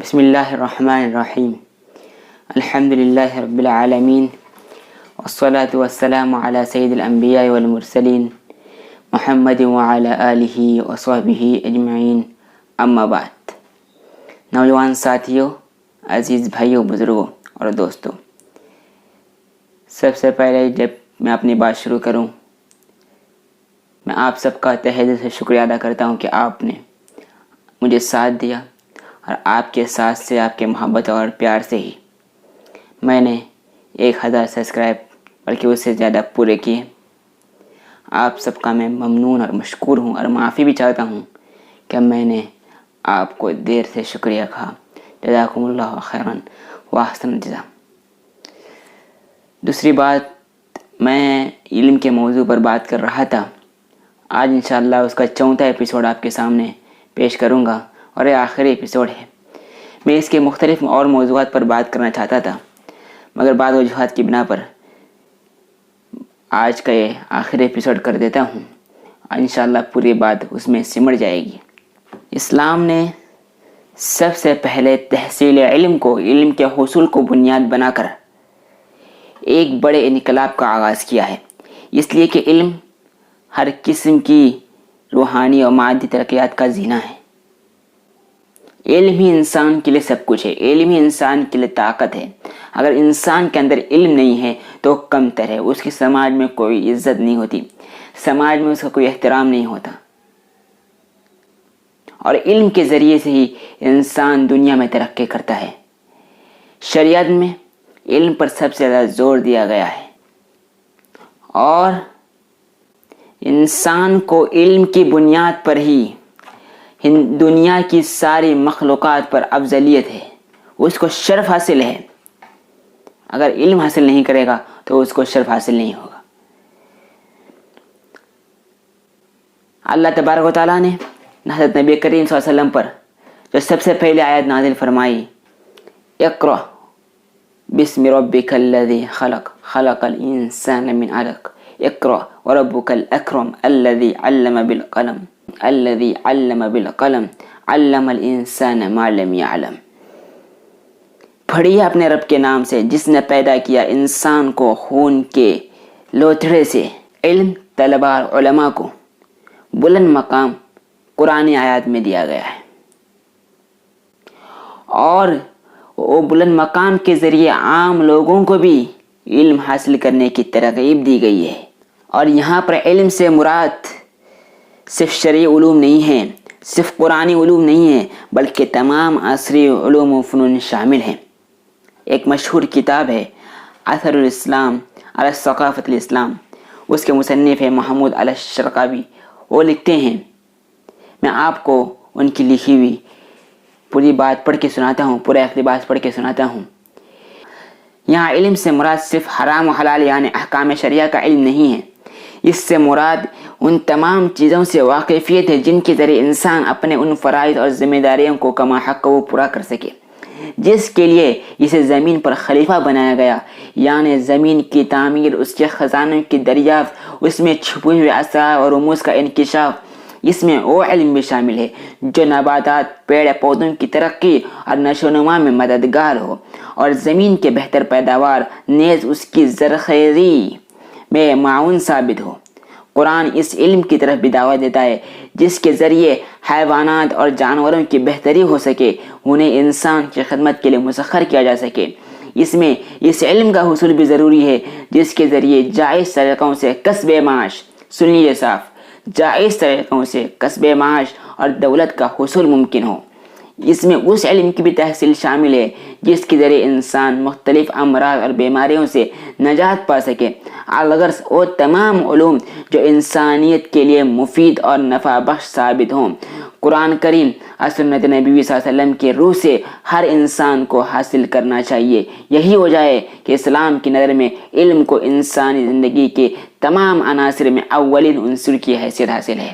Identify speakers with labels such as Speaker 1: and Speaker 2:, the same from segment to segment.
Speaker 1: بسم اللہ الرحمن الرحیم الحمد للہ رب العالمین والصلاة والسلام علی سید الانبیاء والمرسلین محمد وعلی آلہ وصحبہ اجمعین اما بعد۔ نوجوان ساتھیوں، عزیز بھائیوں، بزرگوں اور دوستوں، سب سے پہلے جب میں اپنی بات شروع کروں، میں آپ سب کا تہہ دل سے شکریہ ادا کرتا ہوں کہ آپ نے مجھے ساتھ دیا، اور آپ کے ساتھ سے، آپ کے محبت اور پیار سے ہی میں نے 1000 سبسکرائب بلکہ اس سے زیادہ پورے کیے۔ آپ سب کا میں ممنون اور مشکور ہوں، اور معافی بھی چاہتا ہوں کہ میں نے آپ کو دیر سے شکریہ کہا۔ جزاکم اللہ خیراً واحسن الجزا۔ دوسری بات، میں علم کے موضوع پر بات کر رہا تھا، آج انشاءاللہ اس کا 4واں ایپیسوڈ آپ کے سامنے پیش کروں گا، اور یہ آخری ایپیسوڈ ہے۔ میں اس کے مختلف اور موضوعات پر بات کرنا چاہتا تھا، مگر بعض وجوہات کی بنا پر آج کا یہ آخری ایپیسوڈ کر دیتا ہوں، اور انشاءاللہ پوری بات اس میں سمٹ جائے گی۔ اسلام نے سب سے پہلے تحصیل علم کے حصول کو بنیاد بنا کر ایک بڑے انقلاب کا آغاز کیا ہے، اس لیے کہ علم ہر قسم کی روحانی اور مادی ترقیات کا زینہ ہے۔ علم ہی انسان کے لیے سب کچھ ہے، علم ہی انسان کے لیے طاقت ہے۔ اگر انسان کے اندر علم نہیں ہے تو کمتر ہے، اس کی سماج میں کوئی عزت نہیں ہوتی، سماج میں اس کا کوئی احترام نہیں ہوتا، اور علم کے ذریعے سے ہی انسان دنیا میں ترقی کرتا ہے۔ شریعت میں علم پر سب سے زیادہ زور دیا گیا ہے، اور انسان کو علم کی بنیاد پر ہی دنیا کی ساری مخلوقات پر افضلیت ہے، اس کو شرف حاصل ہے۔ اگر علم حاصل نہیں کرے گا تو اس کو شرف حاصل نہیں ہوگا۔ اللہ تبارک و تعالیٰ نے حضرت نبی کریم صلی اللہ علیہ وسلم پر جو سب سے پہلے آیت نازل فرمائی، اقرأ بسم ربک الذی خلق خلق الانسان من علق اقرأ وربک الاکرم الذی علم بالقلم الذی علم بالقلم علم الانسان ما لم یعلم۔ پڑھیے اپنے رب کے نام سے جس نے پیدا کیا انسان کو خون کے لوتھڑے سے۔ علم طلبہ اور علماء کو بلند مقام قرآن آیات میں دیا گیا ہے، اور وہ بلند مقام کے ذریعے عام لوگوں کو بھی علم حاصل کرنے کی ترغیب دی گئی ہے۔ اور یہاں پر علم سے مراد صرف شرعی علوم نہیں ہیں، صرف قرآنی علوم نہیں ہیں، بلکہ تمام عصری علوم و فنون شامل ہیں۔ ایک مشہور کتاب ہے اثر الاسلام علی ثقافت الاسلام، اس کے مصنف ہیں محمود علی الشرقاوی۔ وہ لکھتے ہیں، میں آپ کو ان کی لکھی ہوئی پوری بات پڑھ کے سناتا ہوں، پورا اقتباس پڑھ کے سناتا ہوں۔ یہاں علم سے مراد صرف حرام و حلال یعنی احکام شریعہ کا علم نہیں ہے، اس سے مراد ان تمام چیزوں سے واقفیت ہے جن کے ذریعے انسان اپنے ان فرائض اور ذمہ داریوں کو کما حق وہ پورا کر سکے جس کے لیے اسے زمین پر خلیفہ بنایا گیا، یعنی زمین کی تعمیر، اس کے خزانوں کی دریافت، اس میں چھپے ہوئے اسرار اور رموز کا انکشاف۔ اس میں وہ علم بھی شامل ہے جو نباتات، پیڑ پودوں کی ترقی اور نشو و نما میں مددگار ہو، اور زمین کے بہتر پیداوار نیز اس کی زرخیزی میں معاون ثابت ہو۔ قرآن اس علم کی طرف بھی دعوت دیتا ہے جس کے ذریعے حیوانات اور جانوروں کی بہتری ہو سکے، انہیں انسان کی خدمت کے لیے مسخر کیا جا سکے۔ اس میں اس علم کا حصول بھی ضروری ہے جس کے ذریعے جائز طریقوں سے کسب معاش، سنیے صاف، جائز طریقوں سے کسب معاش اور دولت کا حصول ممکن ہو۔ اس میں اس علم کی بھی تحصیل شامل ہے جس کے ذریعے انسان مختلف امراض اور بیماریوں سے نجات پا سکے، الغرض وہ تمام علوم جو انسانیت کے لیے مفید اور نفع بخش ثابت ہوں۔ قرآن کریم اور سنت نبی صلی اللہ علیہ وسلم کے روح سے ہر انسان کو حاصل کرنا چاہیے۔ یہی وجہ ہے کہ اسلام کی نظر میں علم کو انسانی زندگی کے تمام عناصر میں اولین عنصر کی حیثیت حاصل ہے۔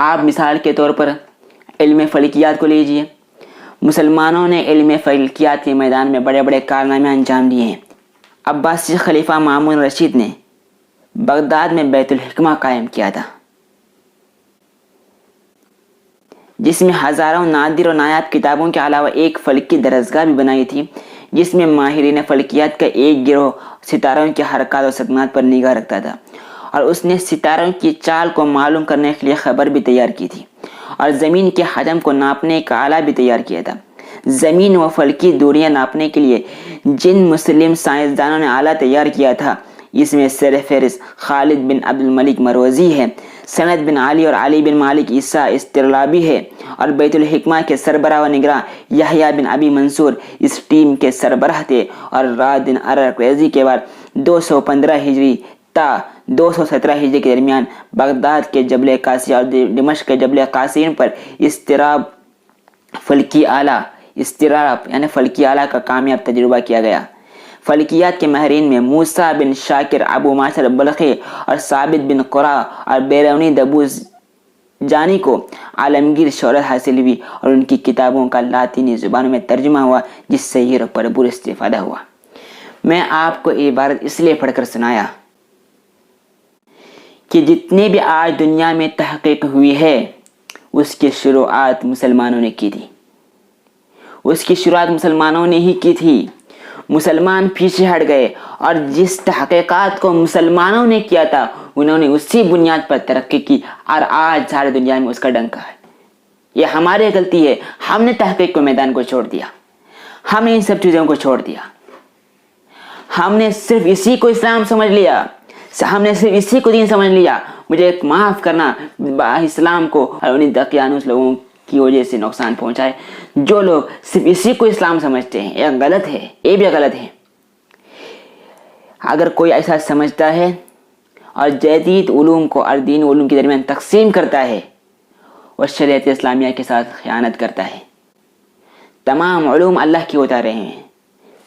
Speaker 1: آپ مثال کے طور پر علم فلکیات کو لیجئے۔ مسلمانوں نے علم فلکیات کے میدان میں بڑے بڑے کارنامے انجام دیے ہیں۔ عباسی خلیفہ مامون رشید نے بغداد میں بیت الحکمہ قائم کیا تھا۔ جس میں ہزاروں نادر و نایاب کتابوں کے علاوہ ایک فلکی درسگاہ بھی بنائی تھی، جس میں ماہرین فلکیات کا ایک گروہ ستاروں کے حرکات و سکنات پر نگاہ رکھتا تھا، اور اس نے ستاروں کی چال کو معلوم کرنے کے لیے خبر بھی تیار کی تھی، اور زمین کے حجم کو ناپنے کا آلہ بھی تیار کیا تھا۔ زمین و فلکی دوریاں ناپنے کے لیے جن مسلم سائنسدانوں نے آلہ تیار کیا تھا، اس میں سر فہرست خالد بن عبد الملک مروزی ہے، سند بن علی اور علی بن مالک عیسیٰ استرلابی ہے، اور بیت الحکمہ کے سربراہ و نگراں یحییٰ بن ابی منصور اس ٹیم کے سربراہ تھے، اور رات دن ارقریزی کے بعد 215 ہجری تا 217 ہجری کے درمیان بغداد کے جبل قاسی اور دمشق کے جبل قاسین پر اضطراب فلکی آلہ کا کامیاب تجربہ کیا گیا۔ فلکیات کے ماہرین میں موسیٰ بن شاکر، ابو معشر بلخی اور ثابت بن قرہ اور بیرونی دبوس جانی کو عالمگیر شہرت حاصل ہوئی، اور ان کی کتابوں کا لاطینی زبانوں میں ترجمہ ہوا، جس سے یہ بھرپور استفادہ ہوا۔ میں آپ کو یہ عبارت اس لیے پڑھ کر سنایا کہ جتنے بھی آج دنیا میں تحقیق ہوئی ہے، اس کی شروعات مسلمانوں نے کی تھی، اس کی شروعات مسلمانوں نے ہی کی تھی۔ مسلمان پیچھے ہٹ گئے، اور جس تحقیقات کو مسلمانوں نے کیا تھا انہوں نے اسی بنیاد پر ترقی کی، اور آج ساری دنیا میں اس کا ڈنکا ہے۔ یہ ہماری غلطی ہے، ہم نے تحقیق کو میدان کو چھوڑ دیا، ہم نے ان سب چیزوں کو چھوڑ دیا، ہم نے صرف اسی کو اسلام سمجھ لیا، ہم نے صرف اسی کو دین سمجھ لیا۔ مجھے معاف کرنا، اسلام کو اور انہیں دقیانوس لوگوں کی وجہ سے نقصان پہنچائے جو لوگ صرف اسی کو اسلام سمجھتے ہیں۔ یہ غلط ہے، یہ بھی غلط ہے۔ اگر کوئی ایسا سمجھتا ہے اور جدید علوم کو اور دین علوم کے درمیان تقسیم کرتا ہے، وہ شریعت اسلامیہ کے ساتھ خیانت کرتا ہے۔ تمام علوم اللہ کی اتارے ہیں،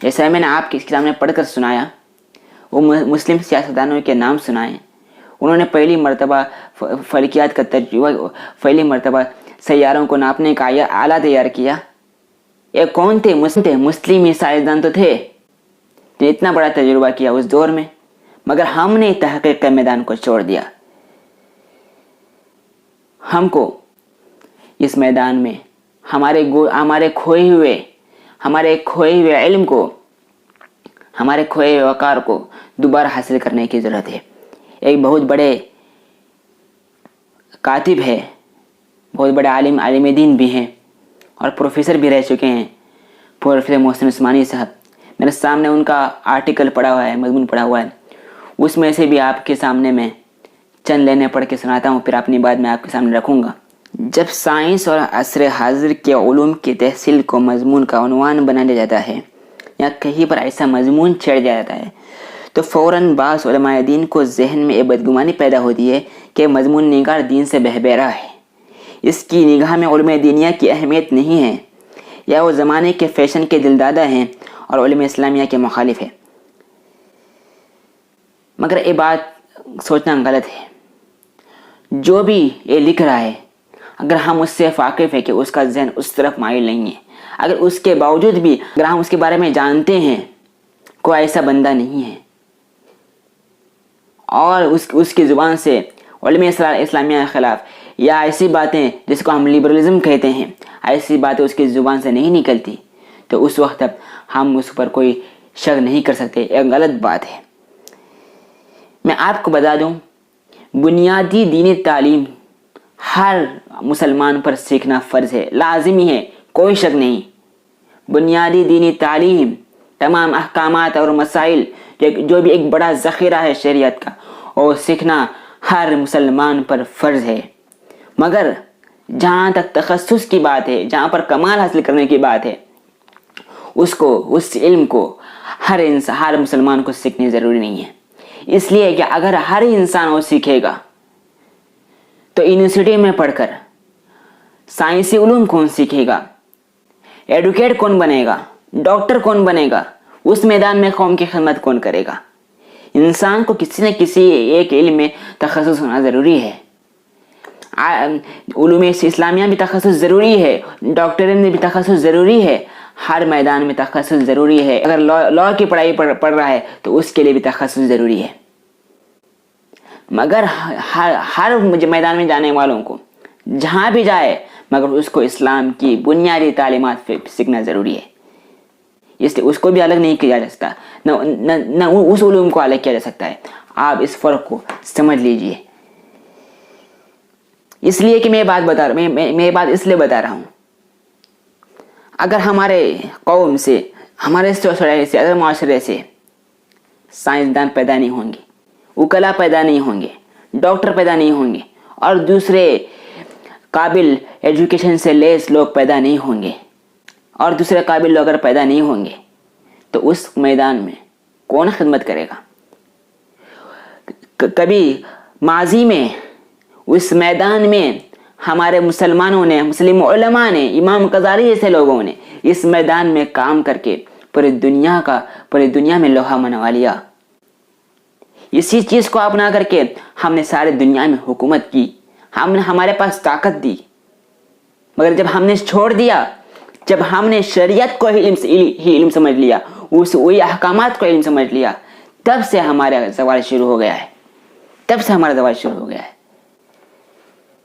Speaker 1: جیسا میں نے آپ کے سامنے پڑھ کر سنایا، وہ مسلم سیاستدانوں کے نام سنائے۔ انہوں نے پہلی مرتبہ فلکیات کا تجربہ، پہلی مرتبہ سیاروں کو ناپنے کا آلہ تیار کیا۔ یہ کون تھے؟ مسلم سائنسدان تو تھے، اتنا بڑا تجربہ کیا اس دور میں، مگر ہم نے تحقیق کے میدان کو چھوڑ دیا۔ ہم کو اس میدان میں ہمارے کھوئے ہوئے علم کو، ہمارے کھوئے ہوئے وقار کو دوبارہ حاصل کرنے کی ضرورت ہے۔ ایک بہت بڑے کاتب ہے، بہت بڑے عالم دین بھی ہیں اور پروفیسر بھی رہ چکے ہیں، پروفیسر محسن عثمانی صاحب۔ میرے سامنے ان کا آرٹیکل پڑا ہوا ہے، مضمون پڑا ہوا ہے، اس میں سے بھی آپ کے سامنے میں چند لینے پڑھ کے سناتا ہوں، پھر اپنی بات میں آپ کے سامنے رکھوں گا۔ جب سائنس اور عصر حاضر کے علوم کی تحصیل کو مضمون کا عنوان بنا لیا جاتا ہے یا کہیں پر ایسا مضمون چھیڑ دیا جاتا ہے تو فوراً بعض علماء دین کو ذہن میں یہ بدگمانی پیدا ہوتی ہے کہ مضمون نگار دین سے بہبیرا ہے، اس کی نگاہ میں علوم دینیہ کی اہمیت نہیں ہے، یا وہ زمانے کے فیشن کے دلدادہ ہیں اور علم اسلامیہ کے مخالف ہے۔ مگر یہ بات سوچنا غلط ہے۔ جو بھی یہ لکھ رہا ہے، اگر ہم اس سے واقف ہیں کہ اس کا ذہن اس طرف مائل نہیں ہے، اگر اس کے باوجود بھی اگر ہم اس کے بارے میں جانتے ہیں کوئی ایسا بندہ نہیں ہے، اور اس کی زبان سے علم اسلامیہ کے خلاف یا ایسی باتیں جس کو ہم لیبرلزم کہتے ہیں، ایسی باتیں اس کی زبان سے نہیں نکلتی، تو اس وقت اب ہم اس پر کوئی شک نہیں کر سکتے، ایک غلط بات ہے۔ میں آپ کو بتا دوں، بنیادی دینی تعلیم ہر مسلمان پر سیکھنا فرض ہے، لازمی ہے، کوئی شک نہیں۔ بنیادی دینی تعلیم، تمام احکامات اور مسائل جو بھی ایک بڑا ذخیرہ ہے شریعت کا، وہ سیکھنا ہر مسلمان پر فرض ہے۔ مگر جہاں تک تخصص کی بات ہے، جہاں پر کمال حاصل کرنے کی بات ہے، اس علم کو ہر مسلمان کو سیکھنی ضروری نہیں ہے۔ اس لیے کہ اگر ہر انسان وہ سیکھے گا تو یونیورسٹی میں پڑھ کر سائنسی علوم کون سیکھے گا، ایڈوکیٹ کون بنے گا، ڈاکٹر کون بنے گا، اس میدان میں قوم کی خدمت کون کرے گا؟ انسان کو کسی نہ کسی ایک علم میں تخصص ہونا ضروری ہے۔ علوم اسلامیہ بھی تخصص ضروری ہے، ڈاکٹر میں بھی تخصص ضروری ہے، ہر میدان میں تخصص ضروری ہے۔ اگر لا کی پڑھائی پڑھ رہا ہے تو اس کے لیے بھی تخصص ضروری ہے۔ مگر ہر میدان میں جانے والوں کو جہاں بھی جائے مگر اس کو اسلام کی بنیادی تعلیمات پہ سیکھنا ضروری ہے. اس لیے اس کو بھی الگ نہیں کیا جا سکتا, نہ اس علوم کو الگ کیا جا سکتا ہے. آپ اس فرق کو سمجھ لیجئے. اس لیے کہ میں یہ بات اس لیے بتا رہا ہوں, اگر ہمارے قوم سے, ہمارے سوسائٹی سے, اگر معاشرے سے سائنسدان پیدا نہیں ہوں گے, وکلا پیدا نہیں ہوں گے, ڈاکٹر پیدا نہیں ہوں گے, اور دوسرے قابل ایجوکیشن سے لیس لوگ پیدا نہیں ہوں گے, اور دوسرے قابل لوگ اگر پیدا نہیں ہوں گے, تو اس میدان میں کون خدمت کرے گا؟ کبھی ماضی میں اس میدان میں ہمارے مسلمانوں نے, مسلم علماء نے, امام غزالی جیسے لوگوں نے اس میدان میں کام کر کے پوری دنیا میں لوہا منوا لیا. اسی چیز کو اپنا کر کے ہم نے سارے دنیا میں حکومت کی, ہمارے پاس طاقت دی. مگر جب ہم نے چھوڑ دیا, جب ہم نے شریعت کو ہی علم سمجھ لیا, وہی احکامات کو علم سمجھ لیا, تب سے ہمارا زوال شروع ہو گیا ہے.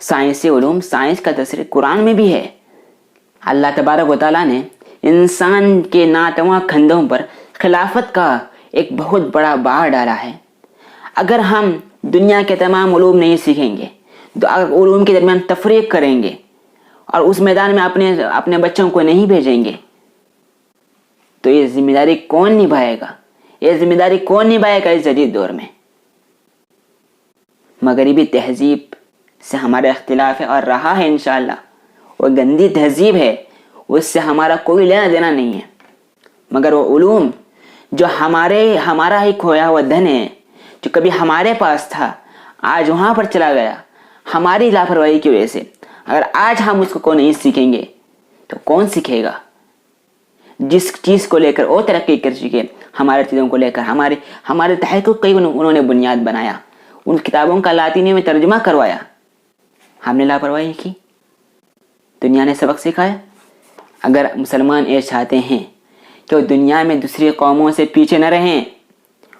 Speaker 1: سائنسی علوم, سائنس کا تذکرہ قرآن میں بھی ہے. اللہ تبارک و تعالیٰ نے انسان کے ناتواں کندھوں پر خلافت کا ایک بہت بڑا بار ڈالا ہے. اگر ہم دنیا کے تمام علوم نہیں سیکھیں گے, علوم کے درمیان تفریق کریں گے, اور اس میدان میں اپنے بچوں کو نہیں بھیجیں گے, تو یہ ذمہ داری کون نبھائے گا اس جدید دور میں؟ مغربی تہذیب سے ہمارا اختلاف ہے, اور رہا ہے انشاءاللہ. وہ گندی تہذیب ہے, اس سے ہمارا کوئی لینا دینا نہیں ہے. مگر وہ علوم جو ہمارا ہی کھویا ہوا دھن ہے, جو کبھی ہمارے پاس تھا, آج وہاں پر چلا گیا ہماری لاپرواہی کی وجہ سے. اگر آج ہم اس کو نہیں سیکھیں گے تو کون سیکھے گا؟ جس چیز کو لے کر وہ ترقی کر چکے, ہمارے چیزوں کو لے کر ہمارے تحقیق کی انہوں نے بنیاد بنایا, ان کتابوں کا لاطینی میں ترجمہ کروایا, ہم نے لاپرواہی کی, دنیا نے سبق سکھایا. اگر مسلمان یہ چاہتے ہیں کہ وہ دنیا میں دوسری قوموں سے پیچھے نہ رہیں,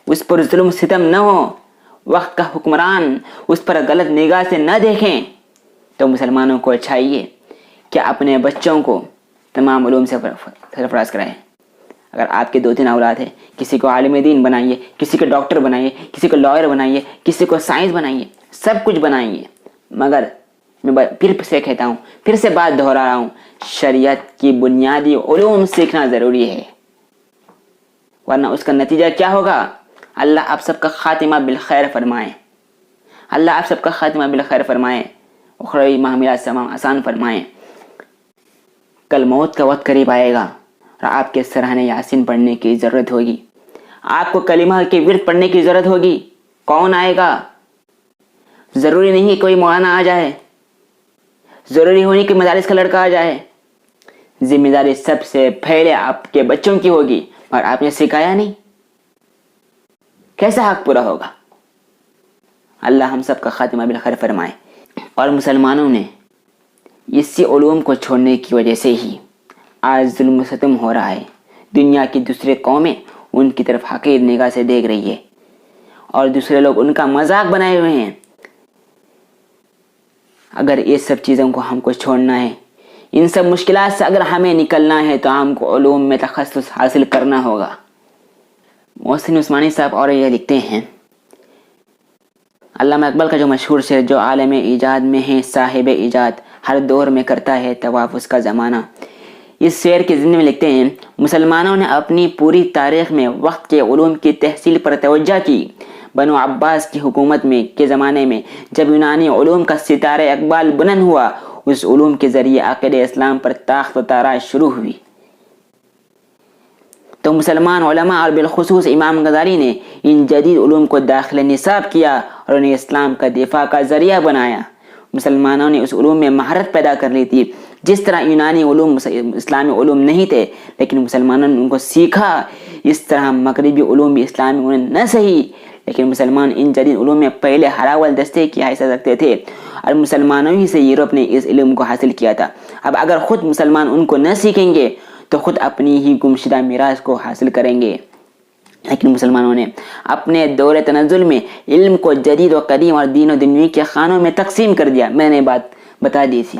Speaker 1: اس پر ظلم ستم نہ ہو, وقت کا حکمران اس پر غلط نگاہ سے نہ دیکھیں, تو مسلمانوں کو چاہیے کہ اپنے بچوں کو تمام علوم سے سرفراز کرائیں. اگر آپ کے 2-3 اولاد ہیں, کسی کو عالم دین بنائیے, کسی کو ڈاکٹر بنائیے, کسی کو لائر بنائیے, کسی کو سائنس بنائیے, سب کچھ بنائیے. مگر میں پھر سے کہتا ہوں, پھر سے بات دہرا رہا ہوں, شریعت کی بنیادی علوم سیکھنا ضروری ہے, ورنہ اس کا نتیجہ کیا ہوگا؟ اللہ آپ سب کا خاتمہ بالخیر فرمائے. اخروی معاملات تمام آسان فرمائے. کل موت کا وقت قریب آئے گا, اور آپ کے سرحانے یاسین پڑھنے کی ضرورت ہوگی, آپ کو کلمہ کے ورد پڑھنے کی ضرورت ہوگی. کون آئے گا؟ ضروری نہیں کوئی مولانا آ جائے, ضروری ہونے کہ مدارس کا لڑکا آ جائے. ذمہ داری سب سے پہلے آپ کے بچوں کی ہوگی, اور آپ نے سکھایا نہیں, کیسا حق پورا ہوگا؟ اللہ ہم سب کا خاتمہ بالخیر فرمائے. اور مسلمانوں نے اسی علوم کو چھوڑنے کی وجہ سے ہی آج ظلم و ستم ہو رہا ہے. دنیا کی دوسرے قومیں ان کی طرف حقیر نگاہ سے دیکھ رہی ہے, اور دوسرے لوگ ان کا مذاق بنائے ہوئے ہیں. اگر یہ سب چیزوں کو ہم کو چھوڑنا ہے, ان سب مشکلات سے اگر ہمیں نکلنا ہے, تو ہم کو علوم میں تخصص حاصل کرنا ہوگا. محسن عثمانی صاحب اور یہ لکھتے ہیں, علامہ اقبال کا جو مشہور شعر, جو عالم ایجاد میں ہے صاحب ایجاد, ہر دور میں کرتا ہے طواف اس کا زمانہ. اس شعر کے ضمن میں لکھتے ہیں, مسلمانوں نے اپنی پوری تاریخ میں وقت کے علوم کی تحصیل پر توجہ کی. بنو عباس کی حکومت کے زمانے میں جب یونانی علوم کا ستارہ اقبال بلند ہوا, اس علوم کے ذریعے عقیدہ اسلام پر تاخت و تاراج شروع ہوئی. تو مسلمان علماء اور بالخصوص امام غزالی نے ان جدید علوم کو داخل نصاب کیا, اور انہیں اسلام کا دفاع کا ذریعہ بنایا. مسلمانوں نے اس علوم میں مہارت پیدا کر لی تھی. جس طرح یونانی علوم اسلامی علوم نہیں تھے, لیکن مسلمانوں نے ان کو سیکھا, اس طرح مغربی علوم بھی اسلامی علوم نہ صحیح, لیکن مسلمان ان جدید علوم میں پہلے ہراول دستے کی حیثیت رکھتے تھے, اور مسلمانوں ہی سے یورپ نے اس علم کو حاصل کیا تھا. اب اگر خود مسلمان ان کو نہ سیکھیں گے تو خود اپنی ہی گمشدہ میراث کو حاصل کریں گے. لیکن مسلمانوں نے اپنے دور تنزل میں علم کو جدید و قدیم اور دین و دنوی کے خانوں میں تقسیم کر دیا. میں نے بات بتا دی تھی,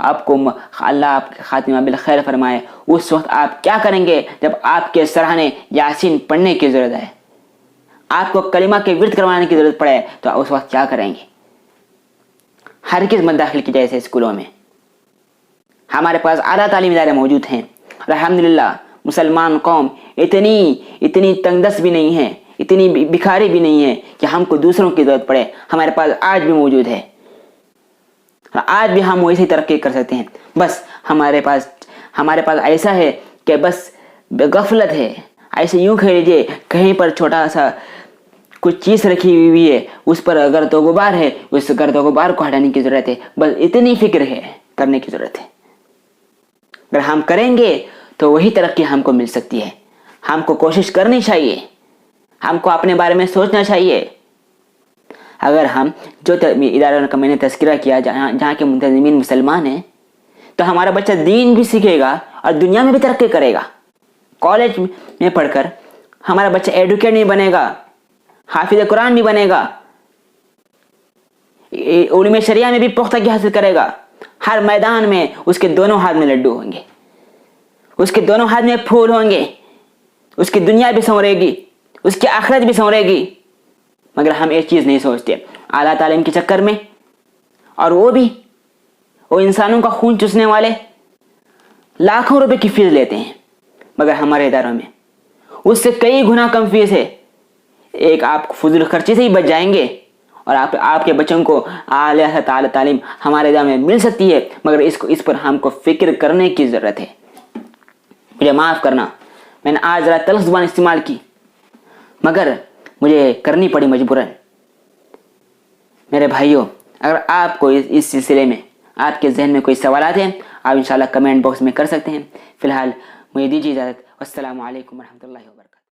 Speaker 1: آپ کو اللہ آپ کے خاتمہ بالخیر فرمائے، اس وقت آپ کیا کریں گے جب آپ کے سراہنے یاسین پڑھنے کی ضرورت ہے، آپ کو کلمہ کے ورد کروانے کی ضرورت پڑے تو اس وقت کیا کریں گے؟ ہرگز مت داخل کی جائے ایسے اسکولوں میں۔ ہمارے پاس اعلیٰ تعلیمی ادارے موجود ہیں، الحمدللہ مسلمان قوم اتنی تنگ دست بھی نہیں ہے، اتنی بکھاری بھی نہیں ہے کہ ہم کو دوسروں کی ضرورت پڑے، ہمارے پاس آج بھی موجود ہے، آج بھی ہم ویسے ترقی کر سکتے ہیں۔ بس ہمارے پاس ایسا ہے کہ بس غفلت ہے، ایسے یوں کہہ لیجیے کہیں پر چھوٹا سا کچھ چیز رکھی ہوئی ہے، اس پر اگر تو غبار ہے، اس گرد و غبار کو ہٹانے کی ضرورت ہے، بس اتنی فکر ہے، کرنے کی ضرورت ہے۔ اگر ہم کریں گے تو وہی ترقی ہم کو مل سکتی ہے۔ ہم کو کوشش کرنی چاہیے، ہم کو اپنے بارے میں سوچنا چاہیے۔ اگر ہم جو اداروں کا میں نے تذکرہ کیا جہاں کے منتظمین مسلمان ہیں، تو ہمارا بچہ دین بھی سیکھے گا اور دنیا میں بھی ترقی کرے گا۔ کالج میں پڑھ کر ہمارا بچہ ایڈوکیٹ نہیں بنے گا، حافظ قرآن بھی بنے گا، علوم شریعہ میں بھی پختگی حاصل کرے گا۔ ہر میدان میں اس کے دونوں ہاتھ میں لڈو ہوں گے، اس کے دونوں ہاتھ میں پھول ہوں گے، اس کی دنیا بھی سنورے گی، اس کی آخرت بھی سنورے گی۔ مگر ہم ایک چیز نہیں سوچتے، اعلیٰ تعلیم کے چکر میں، اور وہ انسانوں کا خون چوسنے والے لاکھوں روپے کی فیس لیتے ہیں، مگر ہمارے اداروں میں اس سے کئی گنا کم فیس ہے۔ ایک آپ فضول خرچی سے ہی بچ جائیں گے، اور آپ کے بچوں کو اعلیٰ تعلیم ہمارے ادارے میں مل سکتی ہے، مگر اس پر ہم کو فکر کرنے کی ضرورت ہے۔ مجھے معاف کرنا، میں نے آج ذرا تلخ زبان استعمال کی، مگر مجھے کرنی پڑی مجبوراً۔ میرے بھائیوں، اگر آپ کو اس سلسلے میں آپ کے ذہن میں کوئی سوالات ہیں، آپ انشاءاللہ کمنٹ باکس میں کر سکتے ہیں۔ فی الحال مجھے دیجیے اجازت، والسلام علیکم ورحمۃ اللہ وبرکاتہ۔